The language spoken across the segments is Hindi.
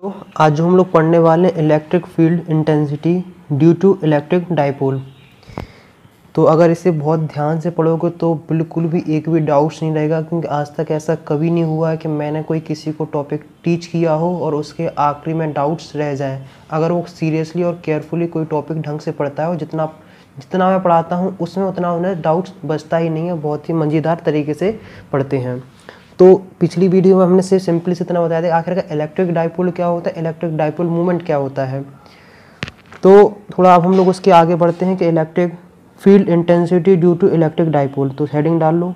तो आज जो हम लोग पढ़ने वाले हैं electric field intensity due to electric dipole. तो अगर इसे बहुत ध्यान से पढ़ोगे तो बिल्कुल भी एक भी डाउट्स नहीं रहेगा, क्योंकि आज तक ऐसा कभी नहीं हुआ है कि मैंने कोई किसी को टॉपिक टीच किया हो और उसके आखिरी में डाउट्स रह जाएं। अगर वो सीरियसली और केयरफुली कोई टॉपिक ढंग से पढ़ता है, जितना जितना मैं पढ़ाता हूँ उसमें उतना उन्हें डाउट्स बचता ही नहीं है, बहुत ही मज़ेदार तरीके से पढ़ते हैं। तो पिछली वीडियो में हमने सिर्फ सिंपली से इतना बताया था आखिर का इलेक्ट्रिक डाइपोल क्या होता है, इलेक्ट्रिक डाइपोल मूवमेंट क्या होता है। तो थोड़ा अब हम लोग उसके आगे बढ़ते हैं कि electric field intensity due to electric dipole. तो हेडिंग डाल लो,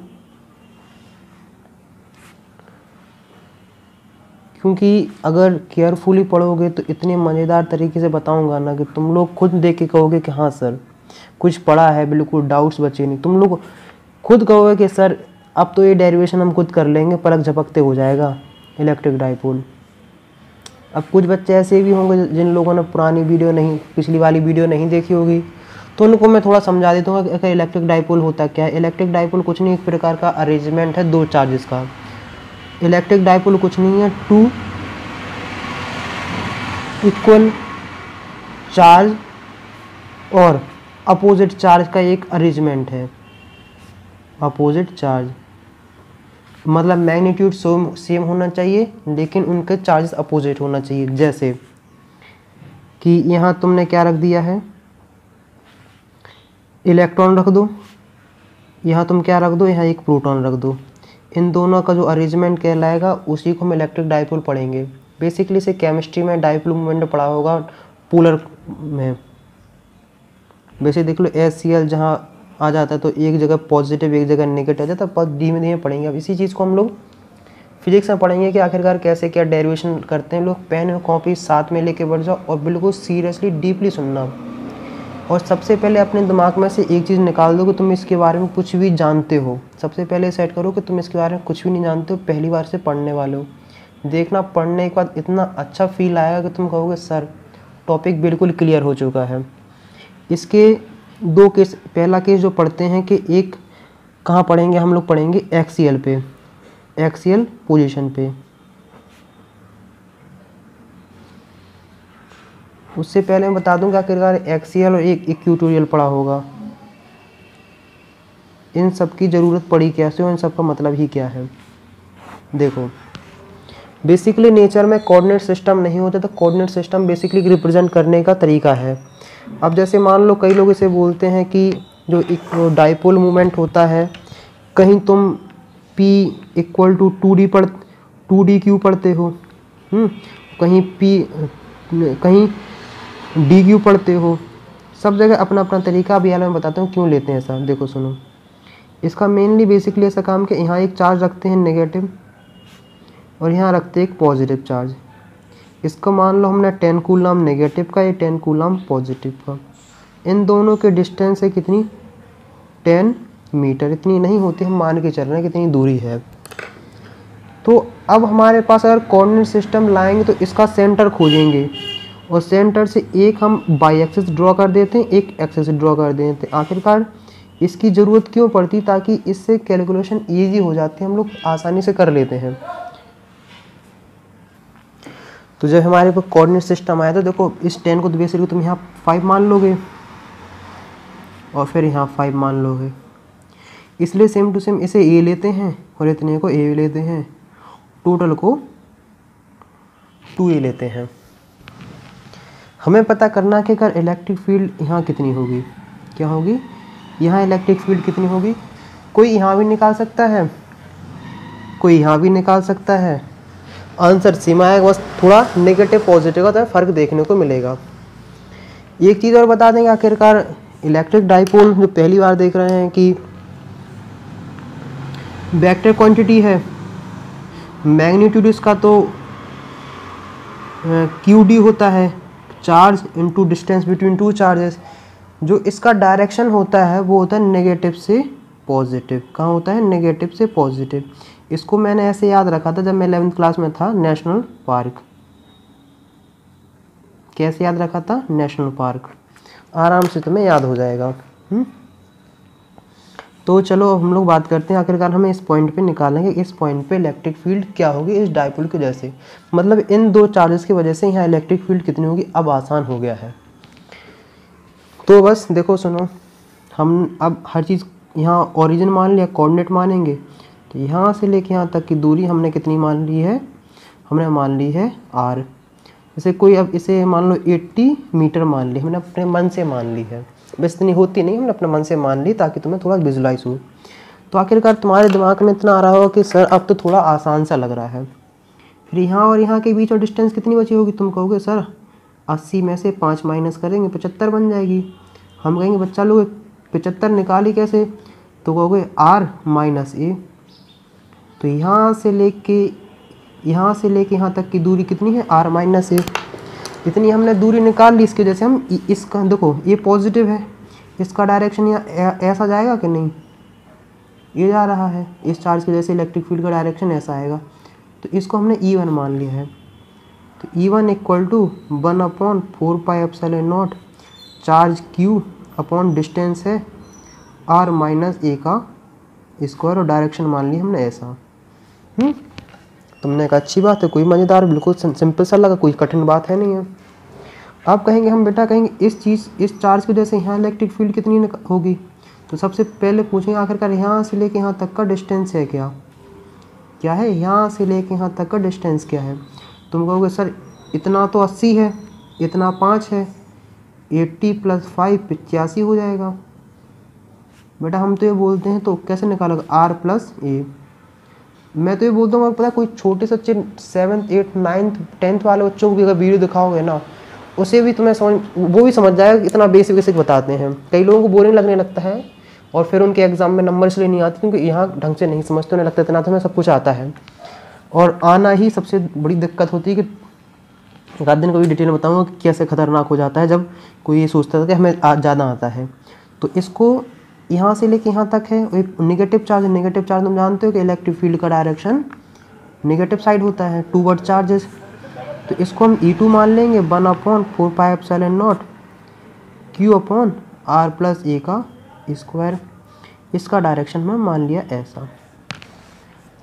क्योंकि अगर केयरफुली पढ़ोगे तो इतने मज़ेदार तरीके से बताऊंगा ना कि तुम लोग खुद देख के कहोगे कि हाँ सर कुछ पढ़ा है, बिल्कुल डाउट्स बचे नहीं। तुम लोग खुद कहोगे कि सर अब तो ये डेरिवेशन हम खुद कर लेंगे, पलक झपकते हो जाएगा इलेक्ट्रिक डाइपोल। अब कुछ बच्चे ऐसे भी होंगे जिन लोगों ने पुरानी वीडियो नहीं, पिछली वाली वीडियो नहीं देखी होगी, तो उनको मैं थोड़ा समझा देता हूँ कि इलेक्ट्रिक डाइपोल होता क्या है। इलेक्ट्रिक डाइपोल कुछ नहीं, एक प्रकार का अरेंजमेंट है दो चार्जेस का। इलेक्ट्रिक डाइपोल कुछ नहीं है, टू इक्वल चार्ज और अपोजिट चार्ज का एक अरेंजमेंट है। अपोजिट चार्ज मतलब मैग्नीट्यूड सेम होना चाहिए लेकिन उनके चार्जेस अपोजिट होना चाहिए। जैसे कि यहाँ तुमने क्या रख दिया है, इलेक्ट्रॉन रख दो, यहाँ तुम क्या रख दो, यहाँ एक प्रोटॉन रख दो। इन दोनों का जो अरेंजमेंट कहलाएगा उसी को हम इलेक्ट्रिक डाइपोल पढ़ेंगे। बेसिकली इसे केमिस्ट्री में डाइपोल मूवमेंट पढ़ा होगा, पोलर में। वैसे देख लो HCl जहाँ आ जाता है तो एक जगह पॉजिटिव एक जगह नेगेटिव आ जाता है, पर धीमे धीमे पढ़ेंगे। अब इसी चीज़ को हम लोग फिजिक्स में पढ़ेंगे कि आखिरकार कैसे क्या डेरिवेशन करते हैं लोग। पेन और कॉपी साथ में लेके बढ़ जाओ और बिल्कुल सीरियसली डीपली सुनना। और सबसे पहले अपने दिमाग में से एक चीज़ निकाल दो कि तुम इसके बारे में कुछ भी जानते हो। सबसे पहले सेट करो कि तुम इसके बारे में कुछ भी नहीं जानते हो, पहली बार से पढ़ने वाले हो। देखना पढ़ने के बाद इतना अच्छा फील आएगा कि तुम कहोगे सर टॉपिक बिल्कुल क्लियर हो चुका है। इसके दो केस, पहला केस जो पढ़ते हैं कि एक कहाँ पढ़ेंगे, हम लोग पढ़ेंगे एक्सियल पे, एक्सियल पोजीशन पे। उससे पहले मैं बता दूं कि आखिरकार एक्सियल और एक इक्वेटोरियल पढ़ा होगा। इन सब की ज़रूरत पड़ी कैसे और इन सब का मतलब ही क्या है। देखो बेसिकली नेचर में कोऑर्डिनेट सिस्टम नहीं होता, तो कोऑर्डिनेट सिस्टम बेसिकली रिप्रेजेंट करने का तरीका है। अब जैसे मान लो कई लोग इसे बोलते हैं कि जो एक डाइपोल मूवमेंट होता है, कहीं तुम P equal to 2D Q पढ़ते हो, कहीं कहीं डी क्यू पढ़ते हो। सब जगह अपना अपना तरीका। अभी मैं बताता हूँ क्यों लेते हैं ऐसा। देखो सुनो, इसका मेनली बेसिकली ऐसा काम कि यहाँ एक चार्ज रखते हैं नेगेटिव और यहाँ रखते हैं एक पॉजिटिव चार्ज। इसको मान लो हमने 10 कूलम नेगेटिव का, ये 10 कूलम पॉजिटिव का। इन दोनों के डिस्टेंस है कितनी, 10 मीटर। इतनी नहीं होती, हम मान के चल रहे हैं कितनी दूरी है। तो अब हमारे पास अगर कोऑर्डिनेट सिस्टम लाएंगे तो इसका सेंटर खोजेंगे और सेंटर से एक हम बाई एक्सिस ड्रॉ कर देते हैं, एक एक्सिस ड्रॉ कर देते हैं। आखिरकार इसकी ज़रूरत क्यों पड़ती, ताकि इससे कैलकुलेशन ईजी हो जाती है, हम लोग आसानी से कर लेते हैं। तो जब हमारे पास कोऑर्डिनेट सिस्टम आया तो देखो इस 10 को तो बेसिकली तुम यहाँ 5 मान लोगे और फिर यहाँ 5 मान लोगे, इसलिए सेम टू सेम इसे A लेते हैं और इतने को A लेते हैं, टोटल को 2A लेते हैं। हमें पता करना कि अगर इलेक्ट्रिक फील्ड यहाँ कितनी होगी, क्या होगी, यहाँ इलेक्ट्रिक फील्ड कितनी होगी। कोई यहाँ भी निकाल सकता है, कोई यहाँ भी निकाल सकता है। आंसर सेम आएगा, बस थोड़ा नेगेटिव पॉजिटिव का तो फ़र्क देखने को मिलेगा। एक चीज़ और बता देंगे, आखिरकार इलेक्ट्रिक डाइपोल जो पहली बार देख रहे हैं कि वेक्टर क्वांटिटी है, मैग्नीट्यूड इसका तो QD होता है, charge into distance between two charges. जो इसका डायरेक्शन होता है वो होता है नेगेटिव से पॉजिटिव। कहाँ होता है, नेगेटिव से पॉजिटिव। इसको मैंने ऐसे याद रखा था जब मैं 11th क्लास में था, नेशनल पार्क। कैसे याद रखा था, नेशनल पार्क। आराम से तुम्हें याद हो जाएगा। तो चलो हम लोग बात करते हैं, आखिरकार हमें इस पॉइंट पे निकालेंगे, इस पॉइंट पे इलेक्ट्रिक फील्ड क्या होगी इस डाइपोल की वजह से, मतलब इन दो चार्जेस की वजह से यहाँ इलेक्ट्रिक फील्ड कितनी होगी, अब आसान हो गया है। तो बस देखो सुनो, हम अब हर चीज़ यहाँ ओरिजिन मान लिया, कोऑर्डिनेट मानेंगे, तो यहाँ से लेके यहाँ तक की दूरी हमने कितनी मान ली है, हमने मान ली है r। जैसे कोई अब इसे मान लो 80 मीटर मान ली, हमने अपने मन से मान ली है, बस इतनी होती नहीं, हमने अपने मन से मान ली ताकि तुम्हें थोड़ा विजुलाइज हो। तो आखिरकार तुम्हारे दिमाग में इतना आ रहा होगा कि सर अब तो थोड़ा आसान सा लग रहा है। फिर यहाँ और यहाँ के बीच और डिस्टेंस कितनी बची होगी, तुम कहोगे सर 80 में से 5 माइनस करेंगे 75 बन जाएगी। हम कहेंगे बच्चा लोग 75 निकाली कैसे, तो कहोगे r माइनस ए। तो यहाँ से लेके यहाँ तक की दूरी कितनी है, r माइनस ए। इतनी हमने दूरी निकाल ली, इसकी वजह से हम इसका देखो ये पॉजिटिव है, इसका डायरेक्शन यहाँ ऐसा जाएगा कि नहीं, ये जा रहा है, इस चार्ज की वजह से इलेक्ट्रिक फील्ड का डायरेक्शन ऐसा आएगा। तो इसको हमने E1 मान लिया है। तो E1 equal to 1/4πε0 charge Q upon distance है r माइनस ए का स्क्वायर, और डायरेक्शन मान ली हमने ऐसा। तुमने कहा अच्छी बात है, कोई मज़ेदार, बिल्कुल सिंपल सा लगा, कोई कठिन बात है नहीं है। अब कहेंगे हम बेटा, कहेंगे इस चार्ज की वजह से यहाँ इलेक्ट्रिक फील्ड कितनी होगी, तो सबसे पहले पूछेंगे आखिरकार यहाँ से लेके यहाँ तक का डिस्टेंस है क्या है, यहाँ से लेके यहाँ तक का डिस्टेंस क्या है। तुम कहोगे सर इतना तो 80 है, इतना 5 है, 80 + 5 85 हो जाएगा। बेटा हम तो ये बोलते हैं, तो कैसे निकालोगे, r + a। मैं तो ये बोलता हूँ, पता है कोई छोटे से 7th 8th 9th 10th वाले बच्चों को भी अगर वीडियो दिखाओगे ना, उसे भी तुम्हें वो भी समझ जाएगा, इतना बेसिक बताते हैं। कई लोगों को बोरिंग लगने लगता है और फिर उनके एग्जाम में नंबर इसलिए नहीं आते क्योंकि यहाँ ढंग से नहीं समझते, उन्हें लगता है इतना तो हमें सब कुछ आता है, और आना ही सबसे बड़ी दिक्कत होती है। कि एक आध दिन को भी डिटेल में बताऊँगा कि कैसे खतरनाक हो जाता है जब कोई ये सोचता है कि हमें ज़्यादा आता है। तो इसको यहाँ से लेके यहाँ तक है, एक नेगेटिव चार्ज है, नेगेटिव चार्ज तुम जानते हो कि इलेक्ट्रिक फील्ड का डायरेक्शन नेगेटिव साइड होता है, टूवर्ड चार्जेस। तो इसको हम E2 मान लेंगे 1/4πε0 Q अपॉन r + a का स्क्वायर, इसका डायरेक्शन में मान लिया ऐसा।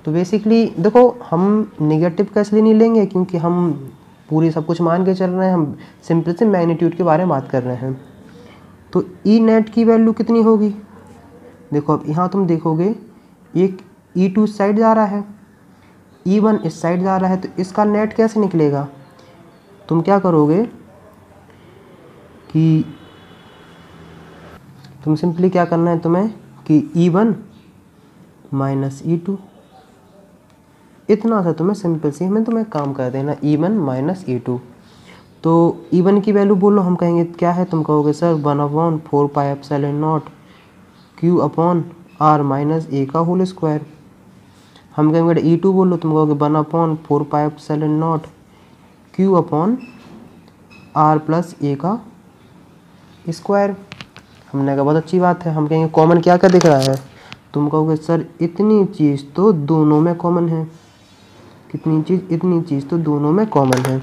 तो बेसिकली देखो, हम नेगेटिव का इसलिए नहीं लेंगे क्योंकि हम पूरी सब कुछ मान के चल रहे हैं, हम सिंपल से मैग्नीट्यूड के बारे में बात कर रहे हैं। तो E नेट की वैल्यू कितनी होगी, देखो अब यहाँ तुम देखोगे एक E2 इस साइड जा रहा है, E1 इस साइड जा रहा है, तो इसका नेट कैसे निकलेगा, तुम क्या करोगे कि तुम सिंपली क्या करना है तुम्हें कि E1 माइनस E2, इतना सा तुम्हें सिंपल सी हमें तुम्हें काम कर देना, E1 माइनस E2। तो E1 की वैल्यू बोलो, हम कहेंगे क्या है, तुम कहोगे sir 1/4πε0 Q upon r minus a का होल स्क्वायर। हम कहेंगे E2 बोलो, तुम कहोगे 1/4πε0 Q अपॉन r + a का स्क्वायर। हमने कहा बहुत अच्छी बात है। हम कहेंगे कॉमन क्या क्या दिख रहा है, तुम कहोगे सर इतनी चीज़ तो दोनों में कॉमन है, कितनी चीज़, इतनी चीज़ तो दोनों में कॉमन है।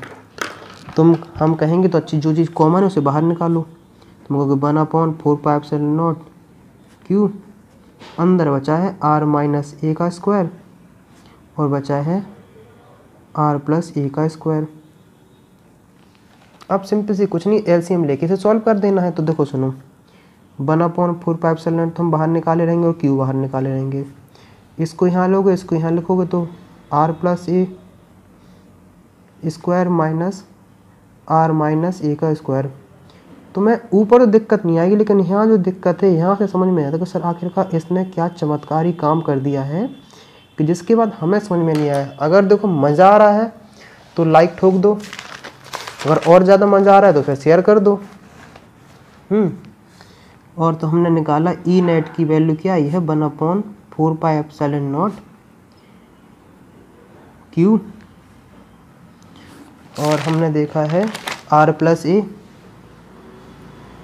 हम कहेंगे तो अच्छी जो चीज़ कॉमन है उसे बाहर निकालो। तुम कहोगे 1/4πε0 Q, अंदर बचा है r माइनस a का स्क्वायर और बचा है r + a का स्क्वायर। अब सिंपल सी कुछ नहीं, एलसीएम लेके इसे सॉल्व कर देना है। तो देखो सुनो, 1/4πε0 तो हम बाहर निकाले रहेंगे और Q बाहर निकाले रहेंगे। इसको यहाँ लोगे, इसको यहाँ लिखोगे तो r + a square minus r minus a का स्क्वायर। तो मैं ऊपर तो दिक्कत नहीं आएगी, लेकिन यहाँ जो दिक्कत है यहाँ से समझ में आता है कि सर आखिरकार इसने क्या चमत्कारी काम कर दिया है कि जिसके बाद हमें समझ में नहीं आया। अगर देखो मज़ा आ रहा है तो लाइक ठोक दो, अगर और ज़्यादा मज़ा आ रहा है तो फिर शेयर कर दो। और तो हमने निकाला ई नेट की वैल्यू क्या आई है 1/4πε0 Q, और हमने देखा है r + a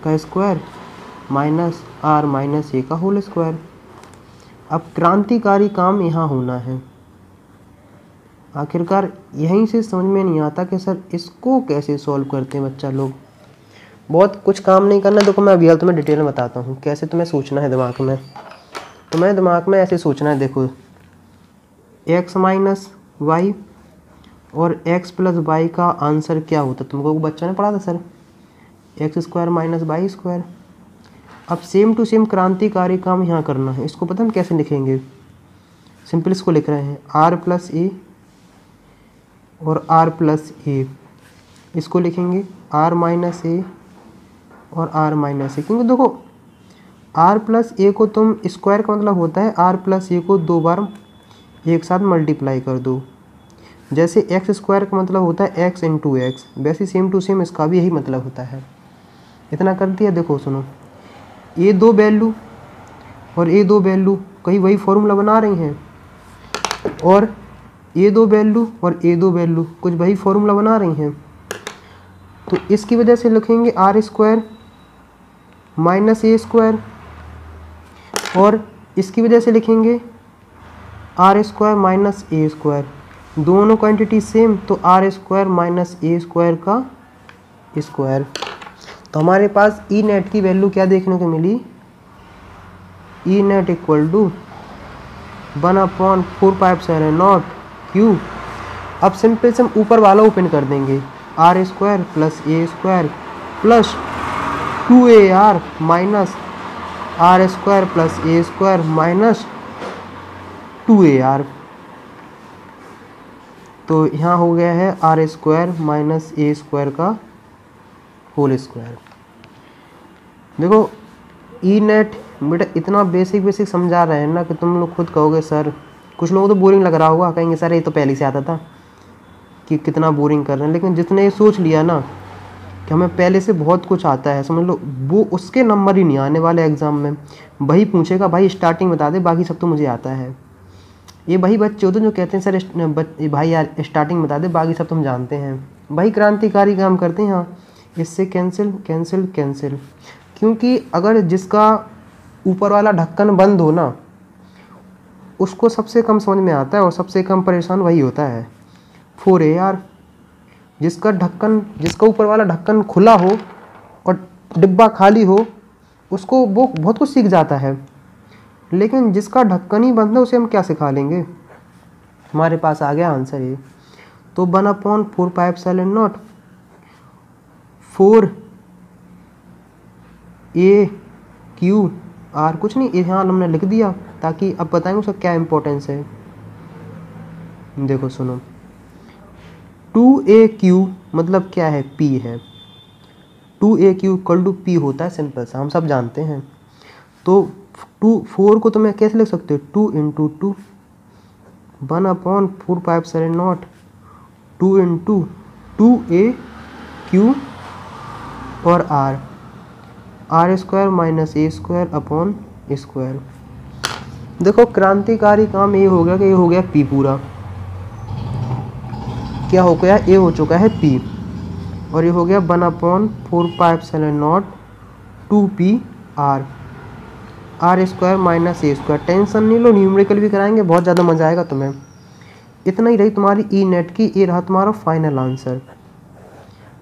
का square minus r minus a का होल स्क्वायर। अब क्रांतिकारी काम यहाँ होना है। आखिरकार यहीं से समझ में नहीं आता कि सर इसको कैसे सॉल्व करते हैं बच्चा लोग। बहुत कुछ काम नहीं करना, देखो मैं अभी तुम्हें डिटेल में बताता हूँ कैसे तुम्हें सोचना है दिमाग में। तुम्हें दिमाग में ऐसे सोचना है, देखो x माइनस वाई और x प्लस वाई का आंसर क्या होता है, तुमको बच्चों ने पढ़ा था sir, X square minus Y square. अब सेम टू सेम क्रांतिकारी काम यहाँ करना है। इसको पता हम कैसे लिखेंगे, सिंपल इसको लिख रहे हैं r प्लस ए और r प्लस ए, इसको लिखेंगे r माइनस ए और r माइनस ए, क्योंकि देखो r प्लस ए को तुम स्क्वायर का मतलब होता है r प्लस ए को 2 बार एक साथ मल्टीप्लाई कर दो। जैसे एक्स स्क्वायर का मतलब होता है x इंटू एक्स, वैसे सेम टू सेम इसका भी यही मतलब होता है। इतना कर दिया। देखो सुनो, ये 2 वैल्यू और ये 2 वैल्यू कहीं वही फॉर्मूला बना रही हैं, और ये 2 वैल्यू और ये 2 वैल्यू कुछ वही फॉर्मूला बना रही हैं। तो इसकी वजह से लिखेंगे R square minus A square, और इसकी वजह से लिखेंगे R square minus A square. दोनों क्वांटिटी सेम, तो R square minus A square का स्क्वायर। तो हमारे पास ई नेट की वैल्यू क्या देखने को मिली, E net equal to 1/4πε0 Q. अब सिंपल से हम ऊपर वाला ओपन कर देंगे, आर स्क्वायर प्लस ए स्क्वायर प्लस 2ar माइनस आर स्क्वायर प्लस ए स्क्वायर माइनस 2ar। तो यहाँ हो गया है R square minus A square का होल स्क्वायर। देखो ई नेट बेटा इतना बेसिक समझा रहे हैं ना कि तुम लोग खुद कहोगे सर, कुछ लोगों को तो बोरिंग लग रहा होगा, कहेंगे सर ये तो पहले से आता था कि कितना बोरिंग कर रहे हैं। लेकिन जितने ये सोच लिया ना कि हमें पहले से बहुत कुछ आता है, समझ लो वो उसके नंबर ही नहीं आने वाले एग्ज़ाम में। वही पूछेगा भाई स्टार्टिंग बता दे, बाकी सब तो मुझे आता है। ये वही बच्चे होते हैं जो कहते हैं सर भाई यार स्टार्टिंग बता दे, बाकी सब तुम जानते हैं। वही क्रांतिकारी काम करते हैं। हाँ, इससे कैंसिल कैंसिल कैंसिल, क्योंकि अगर जिसका ऊपर वाला ढक्कन बंद हो ना, उसको सबसे कम समझ में आता है और सबसे कम परेशान वही होता है। 4ar, जिसका ऊपर वाला ढक्कन खुला हो और डिब्बा खाली हो, उसको वो बहुत कुछ सीख जाता है। लेकिन जिसका ढक्कन ही बंद है उसे हम क्या सिखा लेंगे। हमारे पास आ गया आंसर ये। तो 1/4πε0 4 a q r, कुछ नहीं यहाँ हमने लिख दिया ताकि अब बताएंगे उसका क्या इम्पोर्टेंस है। देखो सुनो, 2aq मतलब क्या है, p है। 2aq इक्वल टू p होता है, सिंपल सा हम सब जानते हैं। तो 4 को तो मैं कैसे लिख सकते हो, 2 इंटू 2, 1/4πε0 2 इंटू 2aq और R square minus A square upon square. देखो क्रांतिकारी काम ये हो गया कि ये हो गया p पूरा, क्या हो गया, ये हो चुका है p, और ये हो गया 1/4πε0 2p R square minus A square. Tension नहीं लो, न्यूमेरिकल भी कराएंगे, बहुत ज़्यादा मजा आएगा तुम्हें। इतना ही रही तुम्हारी ई नेट की, ये रहा तुम्हारा फाइनल आंसर।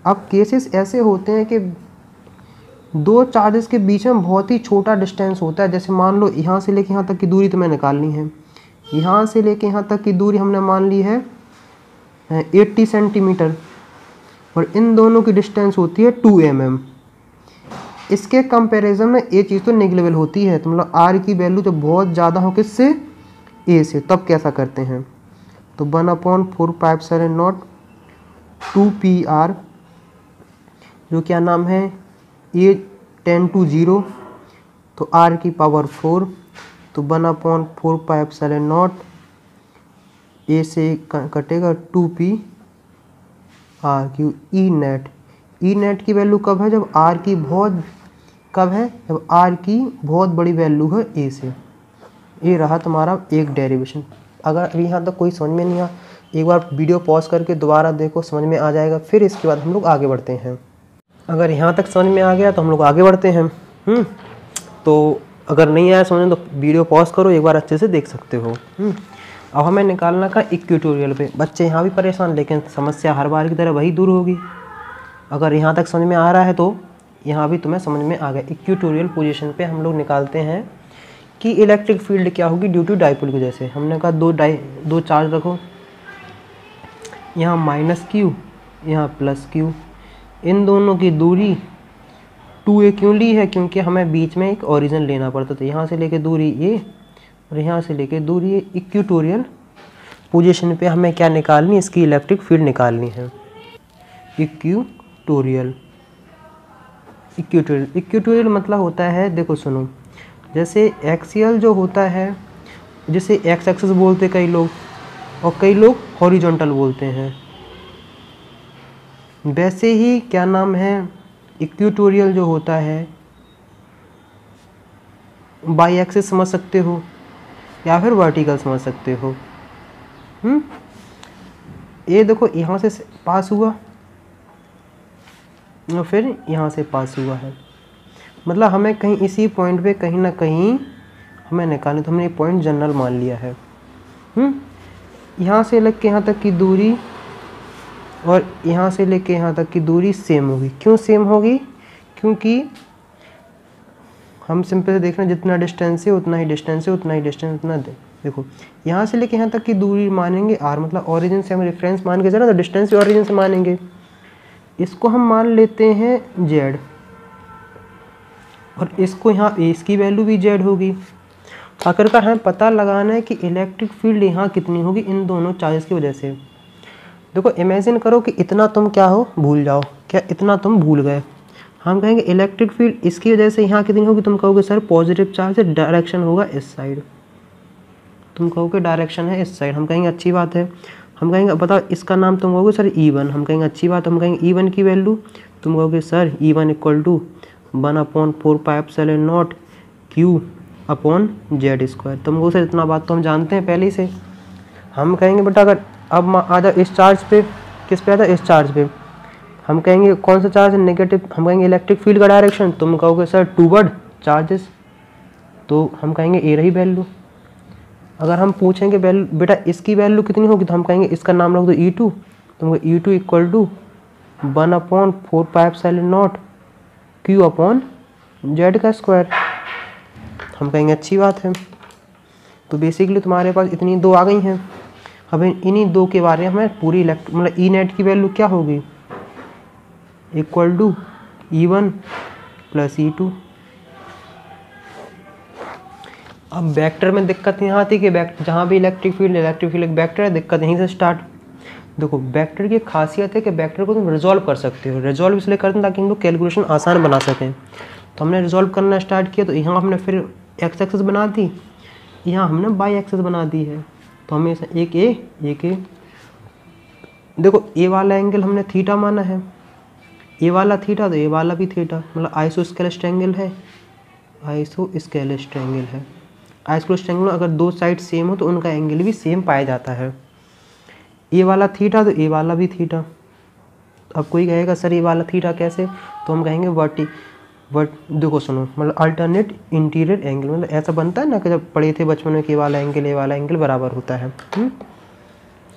अब केसेस ऐसे होते हैं कि 2 चार्जेस के बीच में बहुत ही छोटा डिस्टेंस होता है। जैसे मान लो यहाँ से लेके यहाँ तक की दूरी तुम्हें निकालनी है, यहाँ से लेके यहाँ तक की दूरी हमने मान ली है 80 सेंटीमीटर, और इन दोनों की डिस्टेंस होती है 2 mm। इसके कंपैरिजन में ये चीज़ तो नेगलेबल होती है, तो मतलब आर की वैल्यू तो बहुत ज़्यादा हो किससे, ए से। तब कैसा करते हैं, तो 1/4πε0 2pr, जो क्या नाम है, ये 10 to 0, तो r की पावर 4, तो 1/4πε0 ए से कटेगा 2p r Q. E net की वैल्यू कब है, जब r की बहुत कब है, जब r की बहुत बड़ी वैल्यू है a से। ये रहा तुम्हारा एक डेरिवेशन। अगर अभी यहाँ तक कोई समझ में नहीं आया, एक बार वीडियो पॉज करके दोबारा देखो, समझ में आ जाएगा। फिर इसके बाद हम लोग आगे बढ़ते हैं। अगर यहाँ तक समझ में आ गया तो हम लोग आगे बढ़ते हैं। तो अगर नहीं आया समझ में तो वीडियो पॉज करो, एक बार अच्छे से देख सकते हो। अब हमें निकालना का इक्वेटोरियल पे। बच्चे यहाँ भी परेशान, लेकिन समस्या हर बार की तरह वही दूर होगी। अगर यहाँ तक समझ में आ रहा है तो यहाँ भी तुम्हें समझ में आ गया। इक्वेटोरियल पोजीशन पे हम लोग निकालते हैं कि इलेक्ट्रिक फील्ड क्या होगी ड्यू टू डाइपोल की वजह से। हमने कहा दो चार्ज रखो, यहाँ माइनस क्यू, यहाँ प्लस क्यू, इन दोनों की दूरी 2a क्यों ली है, क्योंकि हमें बीच में एक ओरिजिन लेना पड़ता था। यहाँ से लेके दूरी a और यहाँ से लेके दूरी a, इक्वेटोरियल पोजीशन पे हमें क्या निकालनी, इसकी इलेक्ट्रिक फील्ड निकालनी है। इक्वेटोरियल इक्वेटोरियल मतलब होता है, देखो सुनो, जैसे एक्सियल जो होता है जिसे एक्स एक्सिस बोलते कई लोग, और कई लोग हॉरिजॉन्टल बोलते हैं, वैसे ही क्या नाम है इक्वेटोरियल जो होता है बाई एक्सिस समझ सकते हो या फिर वर्टिकल समझ सकते हो। ये देखो यहाँ से पास हुआ और फिर यहाँ से पास हुआ है, मतलब हमें कहीं इसी पॉइंट पे कहीं ना कहीं हमें निकालना, तो हमने ये पॉइंट जनरल मान लिया है। यहाँ से लेके यहाँ तक की दूरी और यहाँ से लेके यहाँ तक की दूरी सेम होगी। क्यों सेम होगी, क्योंकि हम सिंपल से देखना जितना डिस्टेंस है उतना ही डिस्टेंस है, उतना ही डिस्टेंस उतना दे। देखो यहाँ से लेके यहाँ तक की दूरी मानेंगे r, मतलब ओरिजिन से हम रेफरेंस मान के चला तो डिस्टेंस भी ओरिजिन से मानेंगे। इसको हम मान लेते हैं z और इसको यहाँ इसकी वैल्यू भी z होगी। आखिरकार हमें पता लगाना है कि इलेक्ट्रिक फील्ड यहाँ कितनी होगी इन दोनों चार्जेस की वजह से। देखो इमेजिन करो कि इतना तुम क्या हो भूल जाओ, क्या इतना तुम भूल गए। हम कहेंगे इलेक्ट्रिक फील्ड इसकी वजह से यहाँ कितनी होगी, तुम कहोगे सर पॉजिटिव चार्ज है, डायरेक्शन होगा इस साइड, तुम कहोगे डायरेक्शन है इस साइड। हम कहेंगे अच्छी बात है। हम कहेंगे बताओ इसका नाम, तुम कहोगे सर E1, हम कहेंगे अच्छी बात है। हम कहेंगे E1 की वैल्यू, तुम कहोगे सर E1 = 1/4πε0 Q/z²। तुम कहोगे सर इतना बात तो हम जानते हैं पहले ही से। हम कहेंगे बेटा अगर अब आ जाओ इस चार्ज पे, किस पे आ जाओ इस चार्ज पे, हम कहेंगे कौन सा चार्ज है नेगेटिव, हम कहेंगे इलेक्ट्रिक फील्ड का डायरेक्शन, तुम कहोगे सर टूवर्ड चार्जेस, तो हम कहेंगे ए रही वैल्यू। अगर हम पूछेंगे वैल्यू बेटा इसकी वैल्यू कितनी होगी, तो हम कहेंगे इसका नाम रख दो E2, तुम E2 = 1/4πε0 Q/z²। हम कहेंगे अच्छी बात है। तो बेसिकली तुम्हारे पास इतनी दो आ गई हैं। अब इन्हीं दो के बारे में हमें पूरी मतलब ई नेट की वैल्यू क्या होगी, = E1 + E2। अब वेक्टर में दिक्कत यहाँ आती है कि जहाँ भी इलेक्ट्रिक फील्ड एक वेक्टर है, दिक्कत यहीं से स्टार्ट। देखो वेक्टर की खासियत है कि वेक्टर को तुम रिजॉल्व कर सकते हो। रिजॉल्व इसलिए करते हैं ताकि हम लोग कैलकुलेशन आसान बना सकें। तो हमने रिजॉल्व करना स्टार्ट किया, तो यहाँ हमने फिर एक्स एक्सिस बना दी, यहाँ हमने वाई एक्सिस बना दी है। तो हमें एक ए देखो ए वाला एंगल हमने थीटा माना है, ए वाला थीटा तो ए वाला भी थीटा, मतलब आइसोस्केलेस ट्रायंगल है, आइसोस्केलेस ट्रायंगल है। आइसोस्केलेस ट्रायंगल अगर दो साइड सेम हो तो उनका एंगल भी सेम पाया जाता है। ए वाला थीटा तो ए वाला भी थीटा। अब कोई कहेगा सर ए वाला थीटा कैसे, तो हम कहेंगे देखो सुनो, मतलब अल्टरनेट इंटीरियर एंगल, मतलब ऐसा बनता है ना कि जब पढ़े थे बचपन में कि ए वाला एंगल बराबर होता है।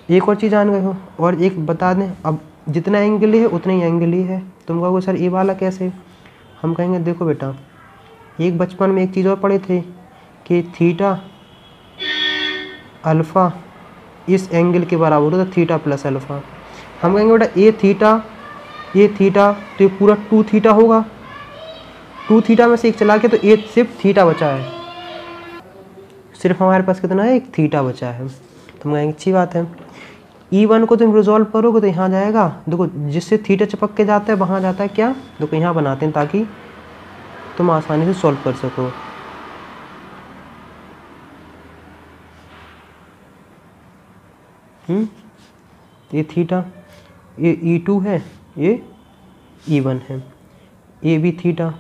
एक और चीज़ जान गए हो, और एक बता दें, अब जितना एंगल है उतना ही एंगल ही है। तुम कहोगे सर ए वाला कैसे, हम कहेंगे देखो बेटा एक बचपन में एक चीज़ और पढ़े थे कि थीटा अल्फ़ा इस एंगल के बराबर होता है थीटा + अल्फ़ा। हम कहेंगे बेटा ए थीटा तो ये पूरा 2 थीटा होगा, 2 थीटा में से एक चला के तो ए सिर्फ थीटा बचा है, सिर्फ हमारे पास कितना है, एक थीटा बचा है। तो हम कहेंगे अच्छी बात है। E1 को तुम रिजॉल्व करोगे तो यहाँ जाएगा, देखो जिससे थीटा चिपक के जाता है वहाँ जाता है क्या, देखो यहाँ बनाते हैं ताकि तुम आसानी से सॉल्व कर सको। ये थीटा, ये E2 है, ये E1 है, ये भी थीटा,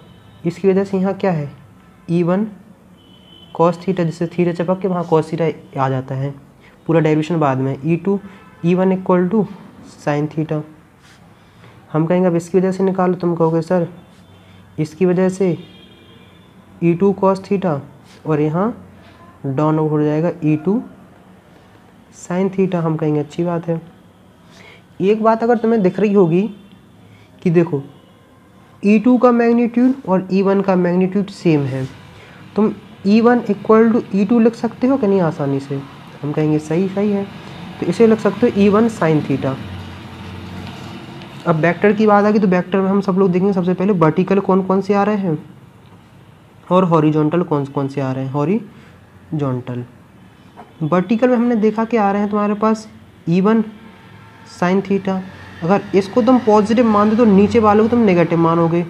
इसकी वजह से यहाँ क्या है E1 cos थीटा, जिससे थीटा चिपक के वहाँ cos थीटा आ जाता है, पूरा डेरिवेशन बाद में। E1 = sin theta. हम कहेंगे अब इसकी वजह से निकालो, तुम कहोगे सर इसकी वजह से E2 cos थीटा और यहाँ डाउन हो जाएगा E2 sin थीटा। हम कहेंगे अच्छी बात है। एक बात अगर तुम्हें दिख रही होगी कि देखो E2 का मैग्नीट्यूड और E1 का मैग्नीट्यूड सेम है, तुम E1 इक्वल टू E2 लिख सकते हो कि नहीं आसानी से? हम कहेंगे सही है, तो इसे लिख सकते हो E1 साइन थीटा। अब वेक्टर की बात आ गई तो वेक्टर में हम सब लोग देखेंगे सबसे पहले वर्टिकल कौन कौन से आ रहे हैं और हॉरिजॉन्टल कौन कौन से आ रहे हैं। हॉरिजॉन्टल वर्टिकल में हमने देखा कि आ रहे हैं तुम्हारे पास E1 साइन थीटा। अगर इसको तुम पॉजिटिव मान दो तो नीचे वालों को तुम नेगेटिव मानोगे,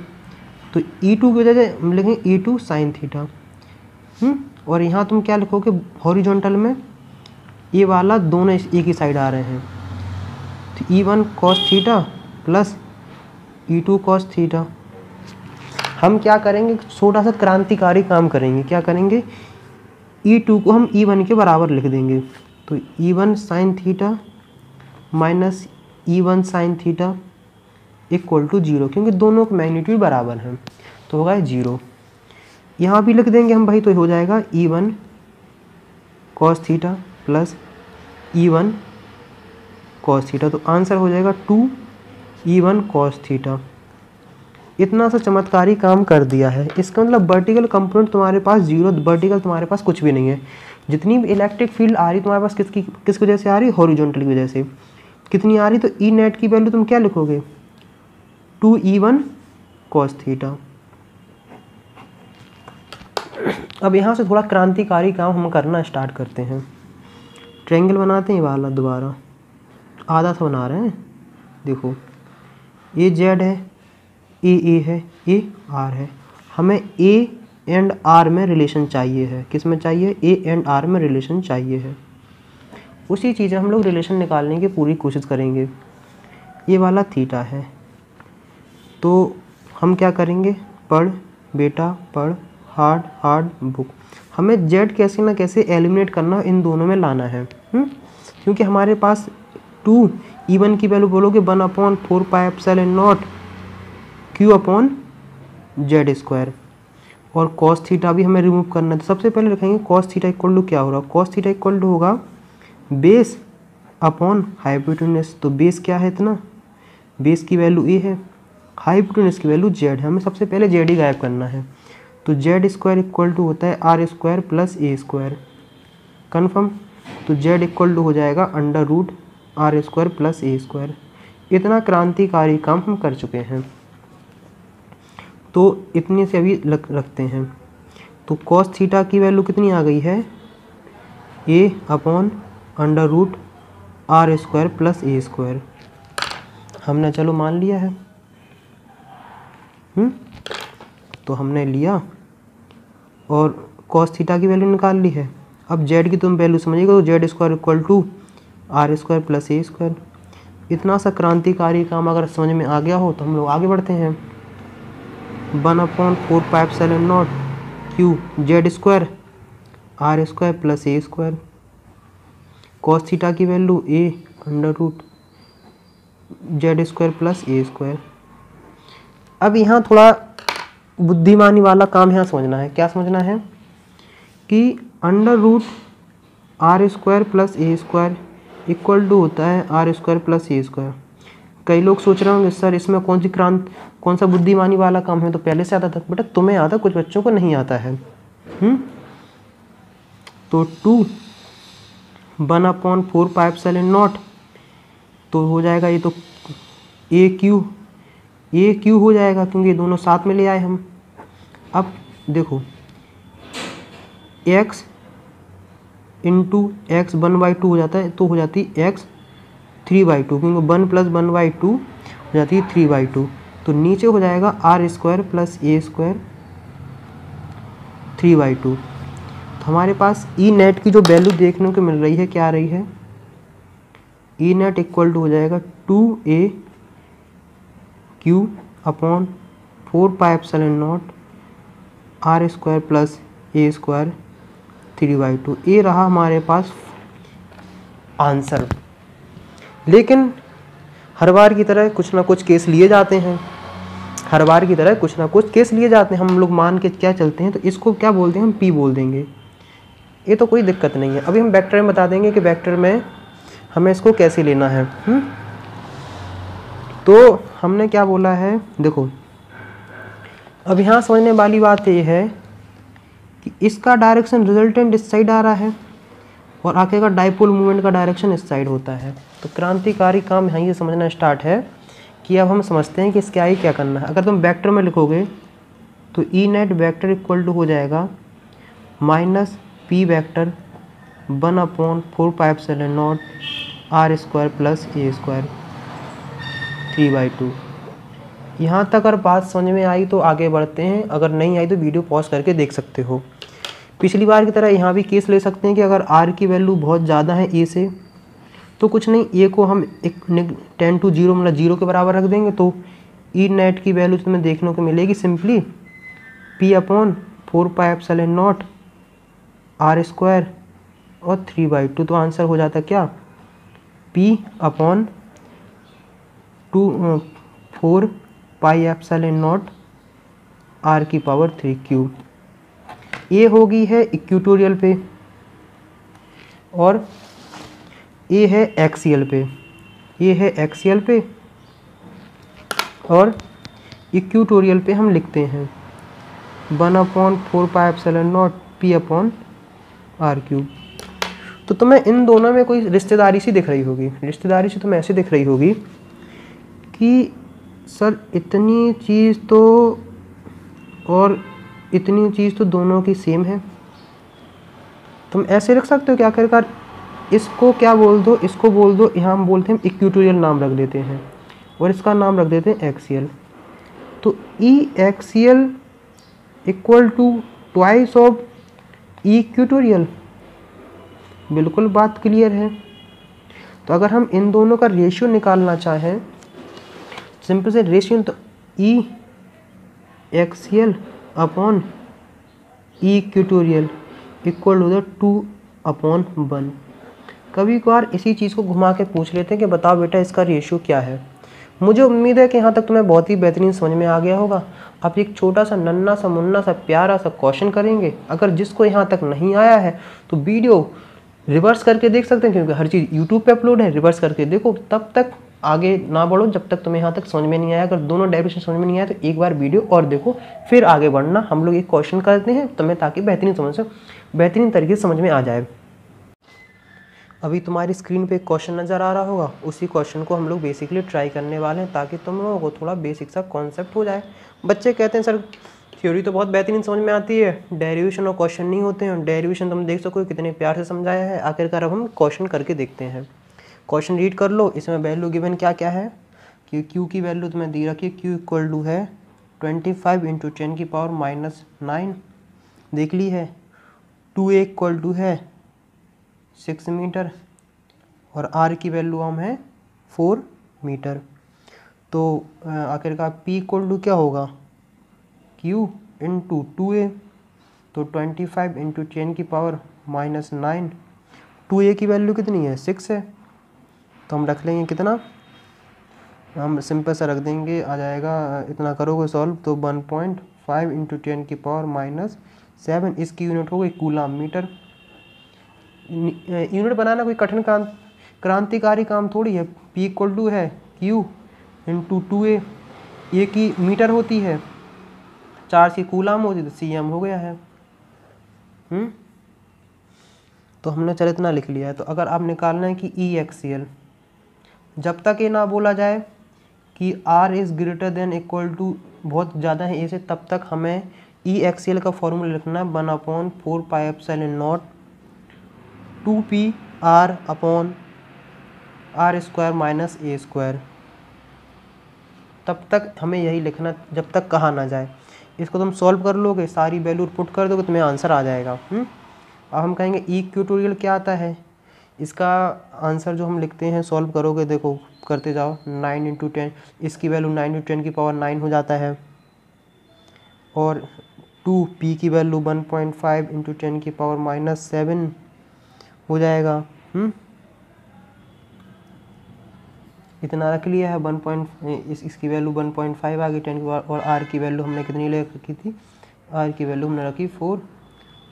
तो E2 की वजह से हम लिखेंगे E2 साइन थीटा। और यहाँ तुम क्या लिखोगे हॉरिजॉन्टल में? ये वाला दोनों एक ही साइड आ रहे हैं, तो E1 cos theta plus E2 cos theta. हम क्या करेंगे, छोटा सा क्रांतिकारी काम करेंगे। क्या करेंगे? E2 को हम E1 के बराबर लिख देंगे, तो E1 sine theta minus E1 sine theta equal to 0, क्योंकि दोनों के मैग्नीट्यूड बराबर हैं, तो होगा 0। यहाँ भी लिख देंगे हम भाई, तो हो जाएगा E1 cos theta plus E1 cos theta, तो आंसर हो जाएगा 2E1 कॉस थीटा। इतना सा चमत्कारी काम कर दिया है। इसका मतलब वर्टिकल कंपोनेंट तुम्हारे पास 0, वर्टिकल तुम्हारे पास कुछ भी नहीं है। जितनी भी इलेक्ट्रिक फील्ड आ रही तुम्हारे पास किस वजह से आ रही है? हॉरिजॉन्टल की वजह से। कितनी आ रही? तो ई नेट की वैल्यू तुम क्या लिखोगे? 2E1 cos theta. अब यहाँ से थोड़ा क्रांतिकारी काम हम करना स्टार्ट करते हैं। ट्रायंगल बनाते हैं वाला, दोबारा आधा सा बना रहे हैं। देखो ये जेड है, ए है, ए आर है। हमें ए एंड आर में रिलेशन चाहिए है। किस में चाहिए? ए एंड आर में रिलेशन चाहिए है। उसी चीज़ हम लोग रिलेशन निकालने की पूरी कोशिश करेंगे। ये वाला थीटा है, तो हम क्या करेंगे? पढ़ बेटा पढ़, हार्ड बुक। हमें जेड कैसे ना कैसे एलिमिनेट करना, इन दोनों में लाना है। क्योंकि हमारे पास 2E1 की वैल्यू बोलोगे 1/4 pi epsilon naught Q upon Z square, और कॉस थीटा भी हमें रिमूव करना है। तो सबसे पहले रखेंगे कॉस थीटा इक्वल टू क्या हो रहा है? कॉस थीटा इक्वल टू होगा बेस अपॉन हाइपोटेन्यूस। तो बेस क्या है इतना? बेस की वैल्यू ए है, हाइपोटेन्यूस की वैल्यू जेड है। हमें सबसे पहले जेड ही गायब करना है, तो जेड स्क्वायर इक्वल टू होता है आर स्क्वायर प्लस ए स्क्वायर। कन्फर्म? तो जेड इक्वल टू हो जाएगा under root are square plus A square. इतना क्रांतिकारी काम हम कर चुके हैं, तो इतने से अभी रखते हैं। तो कॉस थीटा की वैल्यू कितनी आ गई है? A upon under root are square plus A square. हमने चलो मान लिया है। तो हमने लिया और कॉस थीटा की वैल्यू निकाल ली है। अब जेड की तुम वैल्यू समझिएगा, तो Z square equal to R square plus A square. इतना सा क्रांतिकारी काम अगर समझ में आ गया हो तो हम लोग आगे बढ़ते हैं। 1/4 pi epsilon naught Q z square r square plus ए स्क्वायर। कॉस थीटा की value a under root z square plus A square. अब यहाँ थोड़ा बुद्धिमानी वाला काम यहाँ समझना है। क्या समझना है? कि under root are square plus A square equal to होता है आर स्क्वायर प्लस ए स्क्वायर। कई लोग सोच रहे होंगे सर इसमें कौन सा बुद्धिमानी वाला काम है? तो पहले से आता था। बेटा तुम्हें आता, कुछ बच्चों को नहीं आता है। तो 1/4 पाई एप्सिलॉन नॉट, तो हो जाएगा ये तो ए क्यू हो जाएगा, क्योंकि ये दोनों साथ में ले आए हम। अब देखो x इंटू एक्स 1/2 हो जाता है, तो हो जाती है x 3/2, क्योंकि 1 + 1/2 हो जाती है 3/2। तो नीचे हो जाएगा आर स्क्वायर प्लस ए स्क्वायर 3/2। तो हमारे पास ई नेट की जो वैल्यू देखने को मिल रही है, क्या आ रही है? ई नेट इक्वल टू हो जाएगा 2AQ upon 4 pi epsilon naught R square plus ए स्क्वायर 3/2। ये रहा हमारे पास आंसर। लेकिन हर बार की तरह कुछ ना कुछ केस लिए जाते हैं। हम लोग मान के क्या चलते हैं, तो इसको क्या बोलते हैं? हम P बोल देंगे। ये तो कोई दिक्कत नहीं है। अभी हम वेक्टर में बता देंगे कि वेक्टर में हमें इसको कैसे लेना है। तो हमने क्या बोला है, देखो अब यहाँ समझने वाली बात ये है कि इसका डायरेक्शन रिजल्टेंट इस साइड आ रहा है और आगे का डाइपोल मूवमेंट का डायरेक्शन इस साइड होता है। तो क्रांतिकारी काम यहाँ ये समझना स्टार्ट है कि अब हम समझते हैं कि इसके आगे क्या करना है। अगर तुम वेक्टर में लिखोगे तो E net vector equal to हो जाएगा minus p vector 1/4πε0 r square plus ए स्क्वायर 3/2। यहाँ तक अगर बात समझ में आई तो आगे बढ़ते हैं, अगर नहीं आई तो वीडियो पॉज करके देख सकते हो। पिछली बार की तरह यहाँ भी केस ले सकते हैं कि अगर आर की वैल्यू बहुत ज़्यादा है ए से, तो कुछ नहीं, ए को हम एक 10 to 0 मतलब 0 के बराबर रख देंगे, तो ई नेट की वैल्यू तुम्हें देखने को मिलेगी सिंपली P/4πε0 आर स्क्वायर और 3/2। तो आंसर हो जाता क्या, P/4πε0 आर की पावर 3 ये होगी है इक्वेटोरियल पे और ये है एक्सियल पे, ये है एक्सियल पे और इक्वेटोरियल पे हम लिखते हैं 1/4πε0 P/r³। तो तुम्हें इन दोनों में कोई रिश्तेदारी सी दिख रही होगी। रिश्तेदारी से तुम्हें ऐसे दिख रही होगी कि सर इतनी चीज़ तो और इतनी चीज़ तो दोनों की सेम है। तुम ऐसे रख सकते हो कि आखिरकार इसको क्या बोल दो, इसको बोल दो, यहाँ हम बोलते हैं इक्वेटोरियल नाम रख देते हैं और इसका नाम रख देते हैं एक्सियल। तो E axial equal to twice of E equatorial, बिल्कुल बात क्लियर है। तो अगर हम इन दोनों का रेशियो निकालना चाहें, सिंपल से रेशियो, तो E axial upon E equatorial equal to the 2/1। कभी कभार इसी चीज़ को घुमा के पूछ लेते हैं कि बताओ बेटा इसका रेशियो क्या है। मुझे उम्मीद है कि यहाँ तक तुम्हें बहुत ही बेहतरीन समझ में आ गया होगा। अब एक छोटा सा नन्ना सा मुन्ना सा प्यारा सा क्वेश्चन करेंगे। अगर जिसको यहाँ तक नहीं आया है तो वीडियो रिवर्स करके देख सकते हैं, क्योंकि हर चीज़ यूट्यूब पे अपलोड है, रिवर्स करके देखो। तब तक आगे ना बढ़ो जब तक तुम्हें यहाँ तक समझ में नहीं आया। अगर दोनों डायरेक्शन समझ में नहीं आया तो एक बार वीडियो और देखो, फिर आगे बढ़ना। हम लोग एक क्वेश्चन करते हैं तुम्हें, ताकि बेहतरीन तरीके से समझ में आ जाए। अभी तुम्हारी स्क्रीन पे एक क्वेश्चन नज़र आ रहा होगा, उसी क्वेश्चन को हम लोग बेसिकली ट्राई करने वाले हैं, ताकि तुम लोगों को थोड़ा बेसिक सा कॉन्सेप्ट हो जाए। बच्चे कहते हैं सर थ्योरी तो बहुत बेहतरीन समझ में आती है, डेरिवेशन और क्वेश्चन नहीं होते हैं। डेरिवेशन तुम देख सको कितने प्यार से समझाया है। आखिरकार अब हम क्वेश्चन करके देखते हैं। क्वेश्चन रीड कर लो। इसमें वैल्यू गिवन क्या क्या है कि क्यू की वैल्यू तुम्हें दी रखी है, क्यू इक्वल टू है 25 × 10⁻⁹ देख ली है। 2a इक्वल टू है 6 मीटर और r की वैल्यू हम है 4 मीटर। तो आखिरकार p इक्वल टू क्या होगा, q इंटू 2a। तो 25 × 10⁻⁹ 2a की वैल्यू कितनी है, 6 है। तो हम रख लेंगे कितना, हम सिंपल सा रख देंगे, आ जाएगा इतना करोगे सॉल्व तो 1.5 × 10⁻⁷ इसकी यूनिट हो गई कूलम मीटर। यूनिट बनाना कोई कठिन काम, क्रांतिकारी काम थोड़ी है। p इक्वल टू है q इंटू 2a, ए की मीटर होती है, 4 की कूलम होती है, तो cm हो गया है। तो हमने चल इतना लिख लिया है। तो अगर आप निकालना है कि ई एक्सियल, जब तक ये ना बोला जाए कि r is greater than equal to बहुत ज़्यादा है ए से, तब तक हमें ई एक्सियल का फॉर्मूला लिखना है 1/4πε0 2pr/r² - a²। तब तक हमें यही लिखना, जब तक कहा ना जाए। इसको तुम सॉल्व कर लोगे, सारी वैल्यू पुट कर दोगे, तुम्हें आंसर आ जाएगा। अब हम कहेंगे ई इक्वेटोरियल क्या आता है। इसका आंसर जो हम लिखते हैं, सॉल्व करोगे, देखो करते जाओ, 9 × 10, इसकी वैल्यू 9 × 10⁻9 हो जाता है। और 2p की वैल्यू 1.5 × 10⁻⁷ हो जाएगा। इतना रख लिया है। इसकी वैल्यू 1.5 आ गई 10 की पावर, और r की वैल्यू हमने कितनी ले रखी थी, r की वैल्यू हमने रखी 4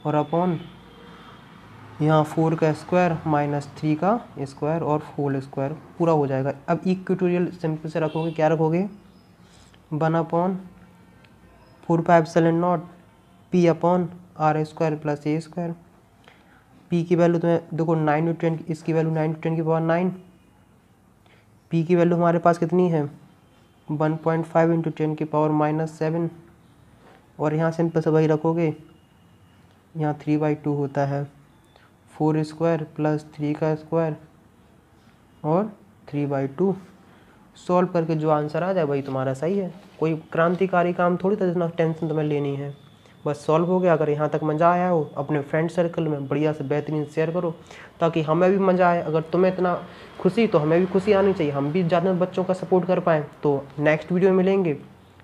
और अपॉन यहाँ 4 का स्क्वायर -3 का स्क्वायर और होल स्क्वायर पूरा हो जाएगा। अब इक्वेटोरियल सिंपल से रखोगे, क्या रखोगे, 1/4πε0 p/r² आर स्क्वायर प्लस ए स्क्वायर। पी की वैल्यू तुम्हें देखो 9 इंटू 10, इसकी वैल्यू 9 इंटू 10 की पावर 9। पी की वैल्यू हमारे पास कितनी है 1.5 इंटू 10 की पावर -7। और यहाँ सिंपल से वही रखोगे, यहाँ 3/2 होता है 4 स्क्वायर प्लस 3 का स्क्वायर और 3/2। सॉल्व करके जो आंसर आ जाए वही तुम्हारा सही है। कोई क्रांतिकारी काम थोड़ी था जितना टेंशन तुम्हें लेनी है, बस सॉल्व हो गया। अगर यहाँ तक मज़ा आया हो अपने फ्रेंड सर्कल में बढ़िया से बेहतरीन शेयर करो ताकि हमें भी मज़ा आए। अगर तुम्हें इतना खुशी तो हमें भी खुशी आनी चाहिए, हम भी ज़्यादा बच्चों का सपोर्ट कर पाएँ। तो नेक्स्ट वीडियो में मिलेंगे,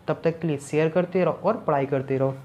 तब तक के लिए शेयर करते रहो और पढ़ाई करते रहो।